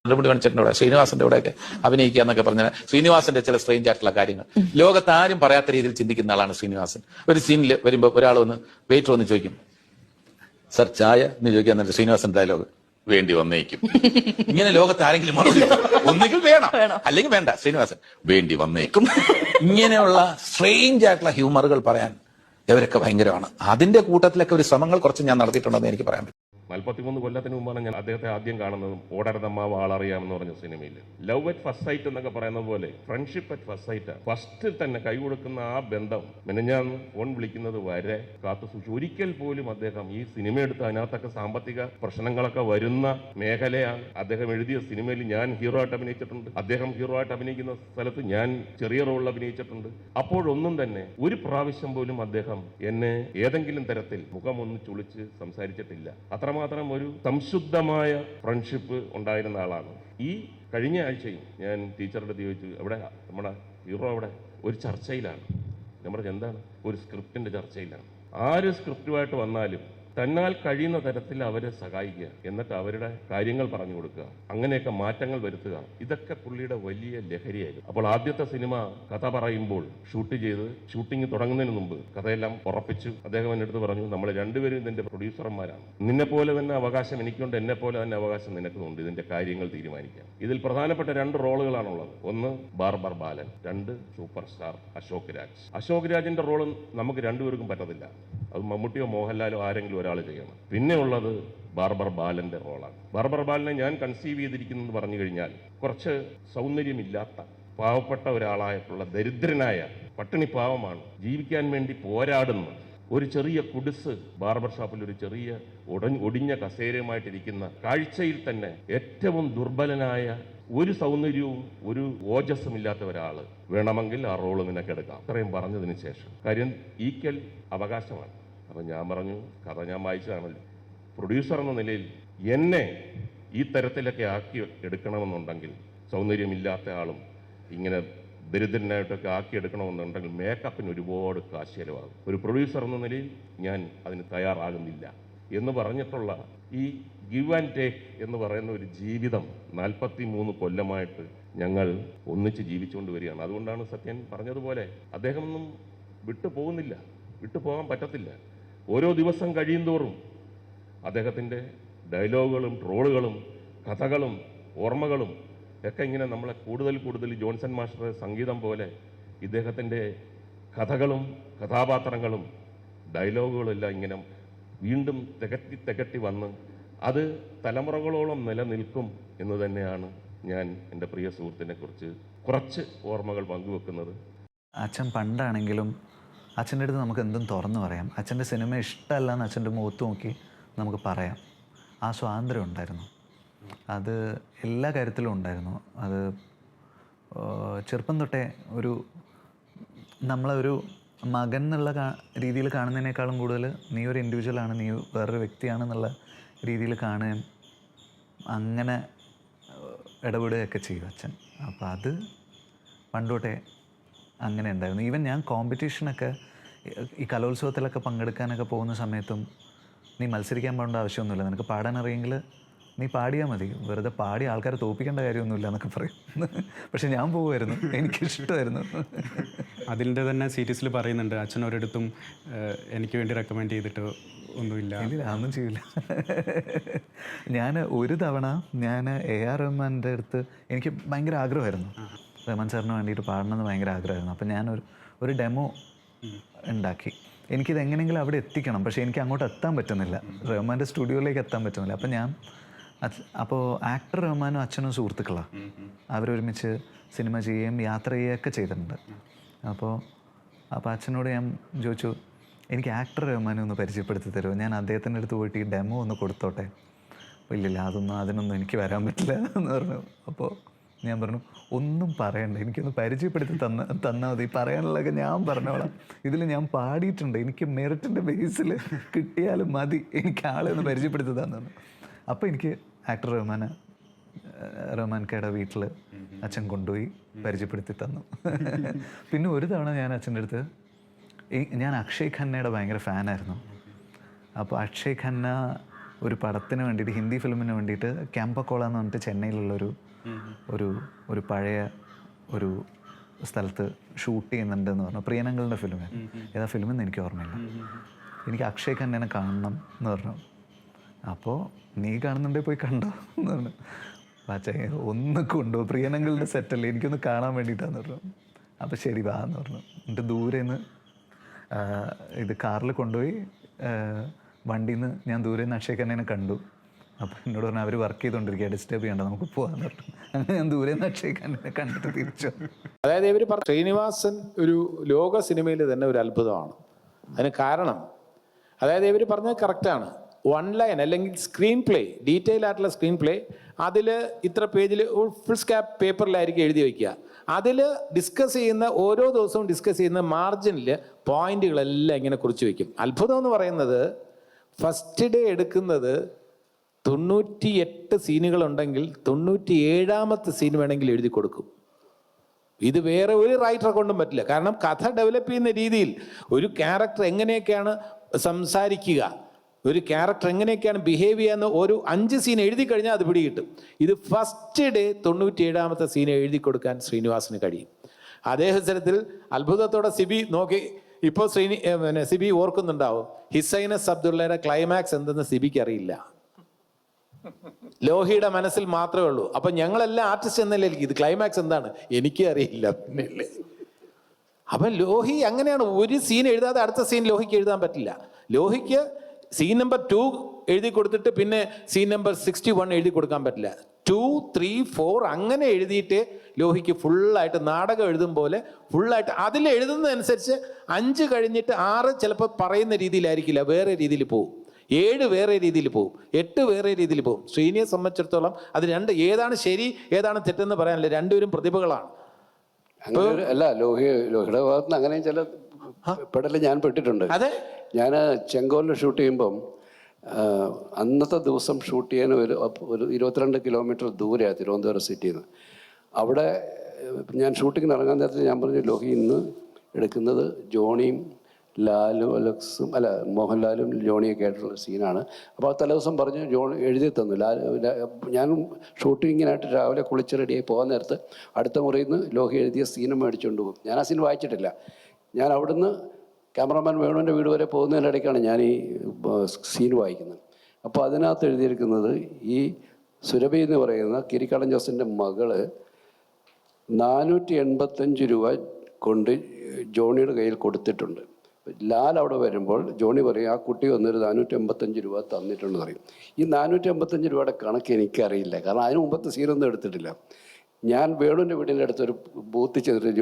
നെടുമുടി വേണുചേട്ടൻ്റെ കൂടെ ശ്രീനിവാസന്റെ കൂടെയൊക്കെ അഭിനയിക്കുക എന്നൊക്കെ പറഞ്ഞാൽ ശ്രീനിവാസന്റെ ചില സ്ട്രേഞ്ച് ആയിട്ടുള്ള കാര്യങ്ങൾ ലോകത്ത് ആരും പറയാത്ത രീതിയിൽ ചിന്തിക്കുന്ന ആളാണ് ശ്രീനിവാസൻ. ഒരു സീനിൽ വരുമ്പോൾ ഒരാൾ വന്ന് വെയിറ്റർ വന്ന് ചോദിക്കും, സർ ചായ എന്ന് ചോദിക്കാൻ നേരത്തെ ശ്രീനിവാസൻ ഡയലോഗ് വേണ്ടി വന്നേക്കും. ഇങ്ങനെ ലോകത്ത് ആരെങ്കിലും ഒന്നുകിൽ വേണം അല്ലെങ്കിൽ വേണ്ട. ശ്രീനിവാസൻ വേണ്ടി വന്നേക്കും. ഇങ്ങനെയുള്ള സ്ട്രേഞ്ച് ആയിട്ടുള്ള ഹ്യൂമറുകൾ പറയാൻ ഇവരൊക്കെ ഭയങ്കരമാണ്. അതിന്റെ കൂട്ടത്തിലൊക്കെ ഒരു ശ്രമങ്ങൾ കുറച്ച് ഞാൻ നടത്തിയിട്ടുണ്ടെന്ന് എനിക്ക് പറയാൻ പറ്റും. 43 കൊല്ലത്തിന് മുമ്പാണ് ഞാൻ അദ്ദേഹത്തെ ആദ്യം കാണുന്നതും ഓടരുതമ്മാവ് ആളറിയാമെന്ന് പറഞ്ഞ സിനിമയിൽ. ലവ് അറ്റ് ഫസ്റ്റ് സൈറ്റ് എന്നൊക്കെ പറയുന്ന പോലെ ഫ്രണ്ട്ഷിപ്പ് അറ്റ് ഫസ്റ്റ് സൈറ്റ്. ഫസ്റ്റിൽ തന്നെ കൈ കൊടുക്കുന്ന ആ ബന്ധം ഞാൻ ഫോൺ വിളിക്കുന്നത് വരെ കാത്തു സൂക്ഷിച്ചു. ഒരിക്കൽ പോലും അദ്ദേഹം ഈ സിനിമ എടുത്ത് അതിനകത്തൊക്കെ സാമ്പത്തിക പ്രശ്നങ്ങളൊക്കെ വരുന്ന മേഖലയാണ്. അദ്ദേഹം എഴുതിയ സിനിമയിൽ ഞാൻ ഹീറോ ആയിട്ട് അഭിനയിച്ചിട്ടുണ്ട്, അദ്ദേഹം ഹീറോ ആയിട്ട് അഭിനയിക്കുന്ന സ്ഥലത്ത് ഞാൻ ചെറിയ റോളിൽ അഭിനയിച്ചിട്ടുണ്ട്. അപ്പോഴൊന്നും തന്നെ ഒരു പ്രാവശ്യം പോലും അദ്ദേഹം എന്നെ ഏതെങ്കിലും തരത്തിൽ മുഖമൊന്ന് ചുളിച്ച് സംസാരിച്ചിട്ടില്ല. അത്രമാത്രം ഒരു സംശുദ്ധമായ ഫ്രണ്ട്ഷിപ്പ് ഉണ്ടായിരുന്ന ആളാണ്. ഈ കഴിഞ്ഞ ആഴ്ചയും ഞാൻ ടീച്ചറുടെ അടുത്ത് ചോദിച്ചു, അവിടെ നമ്മുടെ ഹീറോ അവിടെ ഒരു ചർച്ചയിലാണ്. നമ്മുടെ എന്താണ് ഒരു സ്ക്രിപ്റ്റിന്റെ ചർച്ചയിലാണ്. ആര് സ്ക്രിപ്റ്റുമായിട്ട് വന്നാലും തന്നാൽ കഴിയുന്ന തരത്തിൽ അവരെ സഹായിക്കുക, എന്നിട്ട് അവരുടെ കാര്യങ്ങൾ പറഞ്ഞു കൊടുക്കുക, അങ്ങനെയൊക്കെ മാറ്റങ്ങൾ വരുത്തുക. ഇതൊക്കെ പുള്ളിയുടെ വലിയ ലഹരിയായിരുന്നു. അപ്പോൾ ആദ്യത്തെ സിനിമ കഥ പറയുമ്പോൾ ഷൂട്ടിംഗ് തുടങ്ങുന്നതിന് മുമ്പ് കഥയെല്ലാം ഉറപ്പിച്ചു. അദ്ദേഹം എൻ്റെ അടുത്ത് പറഞ്ഞു, നമ്മൾ രണ്ടുപേരും ഇതിന്റെ പ്രൊഡ്യൂസർമാരാണ്, നിന്നെ പോലെ തന്നെ അവകാശം എനിക്കുണ്ട്, എന്നെ പോലെ തന്നെ അവകാശം നിനക്കുണ്ട് ഇതിന്റെ കാര്യങ്ങൾ തീരുമാനിക്കാം. ഇതിൽ പ്രധാനപ്പെട്ട 2 റോളുകളാണുള്ളത്. ഒന്ന് barber Balan, 2 super star Ashok Raj. Ashok രാജിന്റെ റോള് നമുക്ക് രണ്ടുപേർക്കും പറ്റത്തില്ല, അത് മമ്മൂട്ടിയോ മോഹൻലാലോ ആരെങ്കിലും ഒരാൾ ചെയ്യണം. പിന്നെ ഉള്ളത് ബാർബർ ബാലന്റെ റോളാണ്. ബാർബർ ബാലനെ ഞാൻ കൺസീവ് ചെയ്തിരിക്കുന്നത് പറഞ്ഞു കഴിഞ്ഞാൽ കുറച്ച് സൗന്ദര്യമില്ലാത്ത പാവപ്പെട്ട ഒരാളായിട്ടുള്ള ദരിദ്രനായ പട്ടിണി പാവമാണ്, ജീവിക്കാൻ വേണ്ടി പോരാടുന്ന ഒരു ചെറിയ കുടിസ് ബാർബർ ഷോപ്പിൽ ഒരു ചെറിയ ഒടിഞ്ഞ കസേരയുമായിട്ടിരിക്കുന്ന, കാഴ്ചയിൽ തന്നെ ഏറ്റവും ദുർബലനായ, ഒരു സൗന്ദര്യവും ഒരു ഓജസ്സും ഇല്ലാത്ത ഒരാൾ വേണമെങ്കിൽ ആ റോള് നിനക്കെടുക്കാം. അത്രയും പറഞ്ഞതിന് ശേഷം കാര്യം ഈക്വൽ അവകാശമാണ്. അപ്പം ഞാൻ പറഞ്ഞു, കഥ ഞാൻ വായിച്ചതാണല്ലോ, പ്രൊഡ്യൂസർ എന്ന നിലയിൽ എന്നെ ഈ തരത്തിലൊക്കെ ആക്കി എടുക്കണമെന്നുണ്ടെങ്കിൽ, സൗന്ദര്യമില്ലാത്ത ആളും ഇങ്ങനെ ദരിദ്രനായിട്ടൊക്കെ ആക്കിയെടുക്കണമെന്നുണ്ടെങ്കിൽ മേക്കപ്പിന് ഒരുപാട് കാശ് ചെലവാകും. ഒരു പ്രൊഡ്യൂസർ എന്ന നിലയിൽ ഞാൻ അതിന് തയ്യാറാകുന്നില്ല എന്ന് പറഞ്ഞിട്ടുള്ള ഈ ഗിവ് ആൻഡ് ടേക്ക് എന്ന് പറയുന്ന ഒരു ജീവിതം 43 കൊല്ലമായിട്ട് ഞങ്ങൾ ഒന്നിച്ച് ജീവിച്ചുകൊണ്ട് വരികയാണ്. അതുകൊണ്ടാണ് സത്യൻ പറഞ്ഞതുപോലെ അദ്ദേഹമൊന്നും വിട്ടുപോകുന്നില്ല, വിട്ടുപോകാൻ പറ്റത്തില്ല. ഓരോ ദിവസം കഴിയുന്തോറും അദ്ദേഹത്തിൻ്റെ ഡയലോഗുകളും ട്രോളുകളും കഥകളും ഓർമ്മകളും ഒക്കെ ഇങ്ങനെ നമ്മളെ കൂടുതൽ ജോൺസൺ മാസ്റ്ററുടെ സംഗീതം പോലെ ഇദ്ദേഹത്തിൻ്റെ കഥകളും കഥാപാത്രങ്ങളും ഡയലോഗുകളും എല്ലാം ഇങ്ങനെ വീണ്ടും തികട്ടി വന്ന് അത് തലമുറകളോളം നിലനിൽക്കും എന്ന് തന്നെയാണ് ഞാൻ എൻ്റെ പ്രിയ സുഹൃത്തിനെ കുറിച്ച് കുറച്ച് ഓർമ്മകൾ പങ്കുവെക്കുന്നത്. അച്ഛൻ പണ്ടാണെങ്കിലും അച്ഛൻ്റെ അടുത്ത് നമുക്ക് എന്തും തുറന്നു പറയാം. അച്ഛൻ്റെ സിനിമ ഇഷ്ടമല്ല എന്ന് അച്ഛൻ്റെ മുഖത്ത് നോക്കി നമുക്ക് പറയാം. ആ സ്വാതന്ത്ര്യം ഉണ്ടായിരുന്നു, അത് എല്ലാ കാര്യത്തിലും ഉണ്ടായിരുന്നു. അത് ചെറുപ്പം തൊട്ടേ നമ്മളൊരു മകൻ എന്നുള്ള രീതിയിൽ കാണുന്നതിനേക്കാളും കൂടുതൽ നീ ഒരു ഇൻഡിവിജ്വലാണ്, നീ വേറൊരു വ്യക്തിയാണെന്നുള്ള രീതിയിൽ കാണുകയും അങ്ങനെ ഇടപെടുകയൊക്കെ ചെയ്യും അച്ഛൻ. അപ്പോൾ അത് പണ്ടോട്ടെ അങ്ങനെ ഉണ്ടായിരുന്നു. ഈവൻ ഞാൻ കോമ്പറ്റീഷനൊക്കെ ഈ കലോത്സവത്തിലൊക്കെ പങ്കെടുക്കാനൊക്കെ പോകുന്ന സമയത്തും നീ മത്സരിക്കാൻ പോകേണ്ട ആവശ്യമൊന്നുമില്ല, നിനക്ക് പാടാൻ അറിയെങ്കിൽ നീ പാടിയാൽ മതി, വെറുതെ പാടി ആൾക്കാരെ തോൽപ്പിക്കേണ്ട കാര്യമൊന്നുമില്ല എന്നൊക്കെ പറയും. പക്ഷെ ഞാൻ പോകുമായിരുന്നു, എനിക്കിഷ്ടമായിരുന്നു. അതിൻ്റെ തന്നെ സീരീസിൽ പറയുന്നുണ്ട്, അച്ഛൻ ഒരിടത്തും എനിക്ക് വേണ്ടി റെക്കമെൻഡ് ചെയ്തിട്ട് ഒന്നുമില്ല. ഇല്ല, ഒന്നും ചെയ്യില്ല. ഞാൻ ഒരു തവണ AR റഹ്മാൻ്റെ അടുത്ത് എനിക്ക് ഭയങ്കര ആഗ്രഹമായിരുന്നു, റഹ്മാൻ സാറിന് വേണ്ടിയിട്ട് പാടണമെന്ന് ഭയങ്കര ആഗ്രഹമായിരുന്നു. അപ്പം ഒരു ഡെമോ ഉണ്ടാക്കി. എനിക്കിത് എങ്ങനെയെങ്കിലും അവിടെ എത്തിക്കണം, പക്ഷേ എനിക്ക് അങ്ങോട്ട് എത്താൻ പറ്റുന്നില്ല, റഹ്മാൻ്റെ സ്റ്റുഡിയോയിലേക്ക് എത്താൻ പറ്റുന്നില്ല. അപ്പോൾ ആക്ടർ റഹ്മാനും അച്ഛനും സുഹൃത്തുക്കളാണ്, അവരൊരുമിച്ച് സിനിമ ചെയ്യുകയും യാത്ര ചെയ്യുകയൊക്കെ ചെയ്തിട്ടുണ്ട്. അപ്പോൾ അച്ഛനോട് ഞാൻ ചോദിച്ചു, എനിക്ക് ആക്ടർ റഹ്മാനെ ഒന്ന് പരിചയപ്പെടുത്തി തരുമോ, ഞാൻ അദ്ദേഹത്തിൻ്റെ അടുത്ത് പോയിട്ട് ഈ ഡെമോ ഒന്ന് കൊടുത്തോട്ടെ. ഇല്ലില്ല, അതിനൊന്നും എനിക്ക് വരാൻ പറ്റില്ല എന്ന് പറഞ്ഞു. അപ്പോൾ ഞാൻ പറഞ്ഞു, ഒന്നും പറയണ്ട, എനിക്കൊന്ന് പരിചയപ്പെടുത്തി തന്നാൽ മതി, പറയാനുള്ളതൊക്കെ ഞാൻ പറഞ്ഞോളാം, ഇതിൽ ഞാൻ പാടിയിട്ടുണ്ട്, എനിക്ക് മെറിറ്റിൻ്റെ ബേസിൽ കിട്ടിയാലും മതി, എനിക്ക് ആളെ ഒന്ന് പരിചയപ്പെടുത്തി തന്നു. അപ്പോൾ എനിക്ക് ആക്ടർ റഹ്മാൻക്കയുടെ വീട്ടിൽ അച്ഛൻ കൊണ്ടുപോയി പരിചയപ്പെടുത്തി തന്നു. പിന്നെ ഒരു തവണ ഞാൻ അച്ഛൻ്റെ അടുത്ത്, ഞാൻ അക്ഷയ് ഖന്നയുടെ ഭയങ്കര ഫാനായിരുന്നു. അപ്പോൾ അക്ഷയ് ഖന്ന ഒരു പടത്തിന് വേണ്ടിയിട്ട്, ഹിന്ദി ഫിലിമിന് വേണ്ടിയിട്ട് ക്യാമ്പക്കോള എന്ന് പറഞ്ഞിട്ട് ചെന്നൈയിലുള്ളൊരു ഒരു പഴയ ഒരു സ്ഥലത്ത് ഷൂട്ട് ചെയ്യുന്നുണ്ടെന്ന് പറഞ്ഞു. പ്രിയനങ്ങളുടെ ഫിലിം, ഏതാ ഫിലിമെന്ന് എനിക്ക് ഓർമ്മയില്ല. എനിക്ക് അക്ഷയ് ഖന്നനെ കാണണം എന്ന് പറഞ്ഞു. അപ്പോൾ നീ കാണുന്നുണ്ടെങ്കിൽ പോയി കണ്ടോ എന്ന് പറഞ്ഞു. പക്ഷേ ഒന്ന് കൊണ്ടോ, പ്രിയനങ്ങളുടെ സെറ്റല്ലേ, എനിക്കൊന്ന് കാണാൻ വേണ്ടിയിട്ടാന്ന് പറഞ്ഞു. അപ്പോൾ ശരി വാ എന്ന് പറഞ്ഞു. എന്നിട്ട് ദൂരെ നിന്ന് ഇത് കാറിൽ കൊണ്ടുപോയി വണ്ടിയിൽ നിന്ന് ഞാൻ ദൂരെ നിന്ന് അക്ഷയ് ഖന്നനെ കണ്ടു. അപ്പോൾ എന്നോട് പറഞ്ഞു അവർ വർക്ക് ചെയ്തുകൊണ്ടിരിക്കുക, ഡിസ്റ്റർബ് ചെയ്യണ്ട, നമുക്ക് പോകാമെന്ന് പറഞ്ഞു. അങ്ങനെ ഞാൻ ദൂരെ നിന്ന് അക്ഷയ് ഖന്നനെ കണ്ടിട്ട് തിരിച്ചു. അതായത് ഇവർ ശ്രീനിവാസൻ ഒരു ലോക സിനിമയിൽ തന്നെ ഒരു അത്ഭുതമാണ്. അതിന് കാരണം അതായത് ഇവർ പറഞ്ഞത് കറക്റ്റാണ്. 1 ലൈൻ അല്ലെങ്കിൽ സ്ക്രീൻ പ്ലേ, ഡീറ്റെയിൽ ആയിട്ടുള്ള സ്ക്രീൻ പ്ലേ, അതിൽ ഇത്ര പേജിൽ ഫുൾ സ്കാപ്പ് പേപ്പറിലായിരിക്കും എഴുതി വയ്ക്കുക. അതിൽ ഡിസ്കസ് ചെയ്യുന്ന ഓരോ ദിവസവും ഡിസ്കസ് ചെയ്യുന്ന മാർജിനിൽ പോയിന്റുകളെല്ലാം ഇങ്ങനെ കുറിച്ച് വയ്ക്കും. അത്ഭുതം എന്ന് പറയുന്നത് ഫസ്റ്റ് ഡേ എടുക്കുന്നത് 98 സീനുകളുണ്ടെങ്കിൽ 97ാമത്തെ സീൻ വേണമെങ്കിൽ എഴുതി കൊടുക്കും. ഇത് വേറെ ഒരു റൈറ്ററെ കൊണ്ടും പറ്റില്ല. കാരണം കഥ ഡെവലപ്പ് ചെയ്യുന്ന രീതിയിൽ ഒരു ക്യാരക്ടർ എങ്ങനെയൊക്കെയാണ് സംസാരിക്കുക, ഒരു ക്യാരക്ടർ എങ്ങനെയൊക്കെയാണ് ബിഹേവ് ചെയ്യാന്ന് ഒരു 5 സീൻ എഴുതി കഴിഞ്ഞാൽ അത് പിടികിട്ടും. ഇത് ഫസ്റ്റ് ഡേ 97ാമത്തെ സീൻ എഴുതി കൊടുക്കാൻ ശ്രീനിവാസിന് കഴിയും. അതേ അവസരത്തിൽ അത്ഭുതത്തോടെ സിബി നോക്കി, ഇപ്പോൾ സിബി ഓർക്കുന്നുണ്ടാവും, ഹിസൈനസ് അബ്ദുള്ളയുടെ ക്ലൈമാക്സ് എന്തെന്ന് സിബിക്ക് അറിയില്ല, ലോഹിയുടെ മനസ്സിൽ മാത്രമേ ഉള്ളൂ. അപ്പൊ ഞങ്ങളെല്ലാം ആർട്ടിസ്റ്റ് എന്നല്ലേ ഇത് ക്ലൈമാക്സ് എന്താണ് എനിക്ക് അറിയില്ല. പിന്നല്ലേ അപ്പൊ ലോഹി അങ്ങനെയാണ്, ഒരു സീൻ എഴുതാതെ അടുത്ത സീൻ ലോഹിക്ക് എഴുതാൻ പറ്റില്ല. ലോഹിക്ക് സീൻ നമ്പർ 2 എഴുതി കൊടുത്തിട്ട് പിന്നെ സീൻ നമ്പർ 61 എഴുതി കൊടുക്കാൻ പറ്റില്ല. 2, 3, 4 അങ്ങനെ എഴുതിയിട്ട് ലോഹിക്ക് ഫുള്ളായിട്ട് നാടകം എഴുതും പോലെ ഫുള്ളായിട്ട് അതിൽ എഴുതുന്നതനുസരിച്ച് 5 കഴിഞ്ഞിട്ട് 6 ചിലപ്പോൾ പറയുന്ന രീതിയിലായിരിക്കില്ല, വേറെ രീതിയിൽ പോകും. 7 വേറെ രീതിയിൽ പോകും, 8 വേറെ രീതിയിൽ പോകും. ശ്രീനിയെ സംബന്ധിച്ചിടത്തോളം അത് ഏതാണ് ശരി ഏതാണ് തെറ്റെന്ന് പറയാനില്ല, രണ്ടുപേരും പ്രതിഭകളാണ്. അല്ല, ലോഹിയുടെ ഭാഗത്ത് നിന്ന് അങ്ങനെ ചില പെടല് ഞാൻ പെട്ടിട്ടുണ്ട്. അതെ, ഞാൻ ചെങ്കോലിൽ ഷൂട്ട് ചെയ്യുമ്പം അന്നത്തെ ദിവസം ഷൂട്ട് ചെയ്യാൻ ഒരു 22 കിലോമീറ്റർ ദൂരെയാണ് തിരുവനന്തപുരം സിറ്റിയിൽ നിന്ന്. അവിടെ ഞാൻ ഷൂട്ടിങ്ങിന് ഇറങ്ങാൻ നേരത്തെ ഞാൻ പറഞ്ഞു, ലോഹി ഇന്ന് എടുക്കുന്നത് ജോണിയും ലാലും മോഹൻലാലും ജോണിയൊക്കെ ആയിട്ടുള്ള സീനാണ്. അപ്പോൾ തലേ ദിവസം പറഞ്ഞു ജോണി എഴുതി തന്നു. ഞാൻ ഷൂട്ടിങ്ങിനായിട്ട് രാവിലെ കുളിച്ച് റെഡിയായി പോകാൻ നേരത്ത് അടുത്ത മുറിയിൽ നിന്ന് ലോഹി എഴുതിയ സീനും മേടിച്ചുകൊണ്ട് പോകും. ഞാൻ ആ സീൻ വായിച്ചിട്ടില്ല. ഞാൻ അവിടുന്ന് ക്യാമറമാൻ വേണുവിൻ്റെ വീട് വരെ പോകുന്നതിനിടയ്ക്കാണ് ഞാൻ ഈ സീൻ വായിക്കുന്നത്. അപ്പോൾ അതിനകത്ത് എഴുതിയിരിക്കുന്നത് ഈ സുരഭി എന്ന് പറയുന്ന കിരിക്കാടൻ ജോസിൻ്റെ മകള് 485 രൂപ കൊണ്ട് ജോണിയുടെ കയ്യിൽ കൊടുത്തിട്ടുണ്ട്. ലാൽ അവിടെ വരുമ്പോൾ ജോണി പറയും, ആ കുട്ടി വന്നൊരു 485 രൂപ തന്നിട്ടുണ്ടെന്ന് പറയും. ഈ 485 രൂപയുടെ കണക്ക് എനിക്കറിയില്ല, കാരണം അതിന് മുമ്പത്തെ സീനൊന്നും എടുത്തിട്ടില്ല. ഞാൻ വേണുവിൻ്റെ വീടിൻ്റെ അടുത്തൊരു ബൂത്തിൽ ചെന്നിട്ട്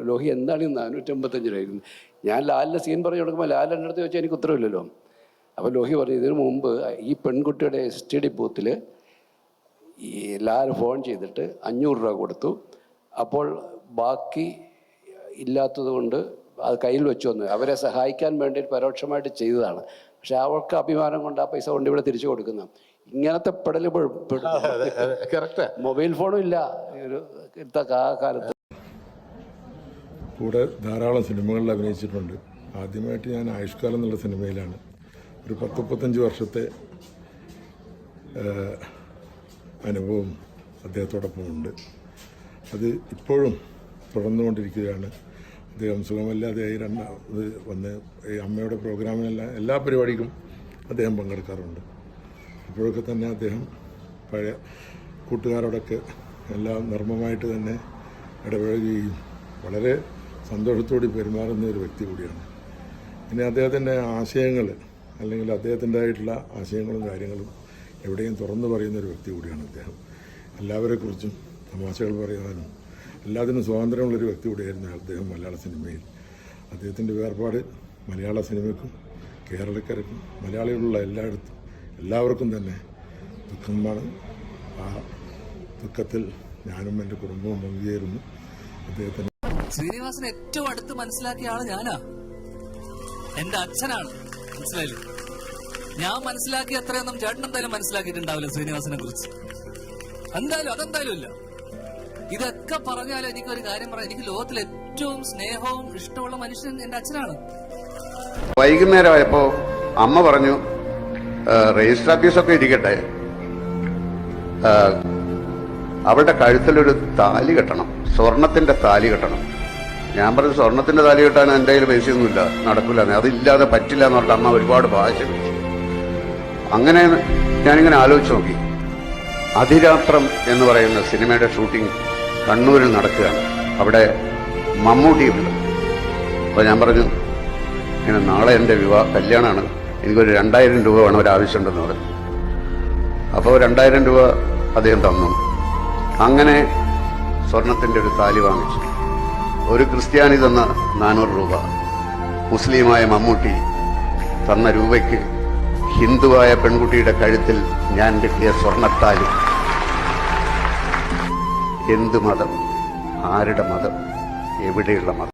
ലോഹി എന്താണ് ഈ 485 രൂപ? ഞാൻ ലാലിൻ്റെ സീൻ പറഞ്ഞു കൊടുക്കുമ്പോൾ ലാൽ എൻ്റെ അടുത്ത് ചോദിച്ചാൽ എനിക്ക് ഉത്തരവില്ലല്ലോ. അപ്പോൾ ലോഹി പറഞ്ഞു, ഇതിനു മുമ്പ് ഈ പെൺകുട്ടിയുടെ STD ബൂത്തിൽ ഈ ലാൽ ഫോൺ ചെയ്തിട്ട് 500 രൂപ കൊടുത്തു. അപ്പോൾ ബാക്കി ഇല്ലാത്തത് കൊണ്ട് അത് കയ്യിൽ വെച്ചു വന്നു. അവരെ സഹായിക്കാൻ വേണ്ടി പരോക്ഷമായിട്ട് ചെയ്തതാണ്. പക്ഷെ അവർക്ക് അഭിമാനം കൊണ്ട് ആ പൈസ കൊണ്ട് ഇവിടെ തിരിച്ചു കൊടുക്കുന്ന ഇങ്ങനത്തെ പെടൽ മൊബൈൽ ഫോണും ഇല്ല ആ കാലത്ത്. കൂടെ ധാരാളം സിനിമകളിൽ അഭിനയിച്ചിട്ടുണ്ട്. ആദ്യമായിട്ട് ഞാൻ ആയുഷ്കാലം എന്നുള്ള സിനിമയിലാണ്. ഒരു 10-35 വർഷത്തെ അനുഭവം അദ്ദേഹത്തോടൊപ്പം ഉണ്ട്. അത് ഇപ്പോഴും തുടർന്നുകൊണ്ടിരിക്കുകയാണ്. അദ്ദേഹം സുഖമല്ലാതെയായി വന്ന് ഈ അമ്മയുടെ പ്രോഗ്രാമിനെല്ലാം എല്ലാ പരിപാടിക്കും അദ്ദേഹം പങ്കെടുക്കാറുണ്ട്. അപ്പോഴൊക്കെ തന്നെ അദ്ദേഹം പഴയ കൂട്ടുകാരോടൊക്കെ എല്ലാം നർമ്മമായിട്ട് തന്നെ ഇടപഴകുകയും വളരെ സന്തോഷത്തോടെ പെരുമാറുന്ന ഒരു വ്യക്തി കൂടിയാണ്. പിന്നെ അദ്ദേഹത്തിൻ്റെ ആശയങ്ങൾ അല്ലെങ്കിൽ അദ്ദേഹത്തിൻ്റെതായിട്ടുള്ള ആശയങ്ങളും കാര്യങ്ങളും എവിടെയും തുറന്നു പറയുന്ന ഒരു വ്യക്തി കൂടിയാണ് അദ്ദേഹം. എല്ലാവരെക്കുറിച്ചും തമാശകൾ പറയാനും എല്ലാത്തിനും സ്വാതന്ത്ര്യമുള്ളൊരു വ്യക്തി കൂടിയായിരുന്നു അദ്ദേഹം മലയാള സിനിമയിൽ. അദ്ദേഹത്തിൻ്റെ വേർപാട് മലയാള സിനിമയ്ക്കും കേരളക്കരയ്ക്കും മലയാളികളുള്ള എല്ലാവർക്കും തന്നെ ദുഃഖമാണ്. ആ ദുഃഖത്തിൽ ഞാനും എൻ്റെ കുടുംബവും പങ്കുചേരുന്നു. അദ്ദേഹത്തിന് ശ്രീനിവാസനെ ഏറ്റവും അടുത്ത് മനസ്സിലാക്കിയ ആള് ഞാനാ, എന്റെ അച്ഛനാണ്. മനസ്സിലായില്ലേ? ഞാൻ മനസ്സിലാക്കിയ അത്രയൊന്നും ചേട്ടൻ എന്തായാലും മനസ്സിലാക്കിയിട്ടുണ്ടാവില്ല ശ്രീനിവാസനെ കുറിച്ച്. അതെന്തായാലും ഇല്ല. ഇതൊക്കെ പറഞ്ഞാലും എനിക്കൊരു കാര്യം പറയാം, എനിക്ക് ലോകത്തിൽ ഏറ്റവും സ്നേഹവും ഇഷ്ടമുള്ള മനുഷ്യൻ എന്റെ അച്ഛനാണ്. വൈകുന്നേരമായപ്പോ അമ്മ പറഞ്ഞു, രജിസ്റ്റർ ഓഫീസൊക്കെ ഇരിക്കട്ടെ, അവളുടെ കഴുത്തിലൊരു താലി കെട്ടണം, സ്വർണത്തിന്റെ താലി കെട്ടണം. ഞാൻ പറഞ്ഞു സ്വർണത്തിന്റെ താലി കെട്ടാൻ എൻ്റെ കയ്യിൽ പൈസയൊന്നുമില്ല, നടക്കില്ല, അതില്ലാതെ പറ്റില്ല എന്ന് പറഞ്ഞിട്ട് അമ്മ ഒരുപാട് ഭാഷ വെച്ചു. അങ്ങനെ ഞാനിങ്ങനെ ആലോചിച്ച് നോക്കി. അതിരാത്രം എന്ന് പറയുന്ന സിനിമയുടെ ഷൂട്ടിംഗ് കണ്ണൂരിൽ നടക്കുകയാണ്. അവിടെ മമ്മൂട്ടിയുണ്ട്. അപ്പോൾ ഞാൻ പറഞ്ഞു ഇങ്ങനെ നാളെ എൻ്റെ കല്യാണമാണ്, എനിക്കൊരു 2000 രൂപ വേണം, ഒരാവശ്യമുണ്ടെന്ന് പറഞ്ഞു. അപ്പോൾ 2000 രൂപ അദ്ദേഹം തന്നു. അങ്ങനെ സ്വർണത്തിൻ്റെ ഒരു താലി വാങ്ങിച്ചു. ഒരു ക്രിസ്ത്യാനി തന്ന 400 രൂപ, മുസ്ലിമായ മമ്മൂട്ടി തന്ന രൂപയ്ക്ക് ഹിന്ദുവായ പെൺകുട്ടിയുടെ കഴുത്തിൽ ഞാൻ കിട്ടിയ സ്വർണത്താലി. എന്ത് മതം, ആരുടെ മതം, എവിടെയുള്ള മതം?